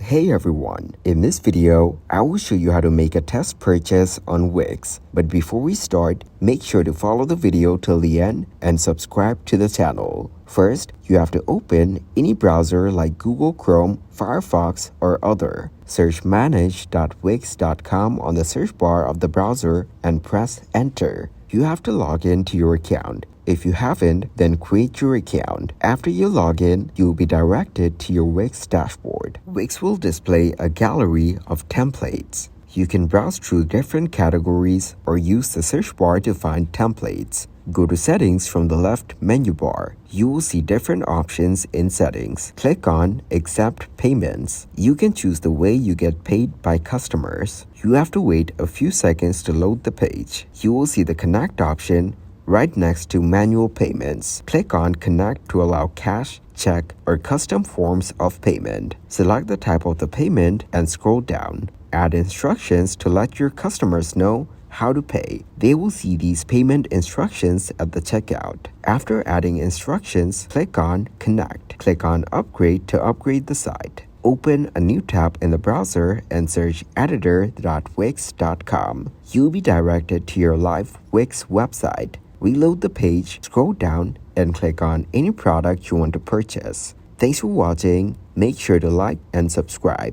Hey everyone, in this video, I will show you how to make a test purchase on Wix. But before we start, make sure to follow the video till the end and subscribe to the channel. First, you have to open any browser like Google Chrome, Firefox, or other. Search manage.wix.com on the search bar of the browser and press enter. You have to log in to your account. If you haven't, then create your account. After you log in, you will be directed to your Wix dashboard. Wix will display a gallery of templates. You can browse through different categories or use the search bar to find templates. Go to Settings from the left menu bar. You will see different options in Settings. Click on Accept Payments. You can choose the way you get paid by customers. You have to wait a few seconds to load the page. You will see the Connect option right next to Manual Payments. Click on Connect to allow cash, check, or custom forms of payment. Select the type of the payment and scroll down. Add instructions to let your customers know how to pay. They will see these payment instructions at the checkout. After adding instructions, click on Connect. Click on Upgrade to upgrade the site. Open a new tab in the browser and search editor.wix.com. You'll be directed to your live Wix website. Reload the page, scroll down, and click on any product you want to purchase. Thanks for watching. Make sure to like and subscribe.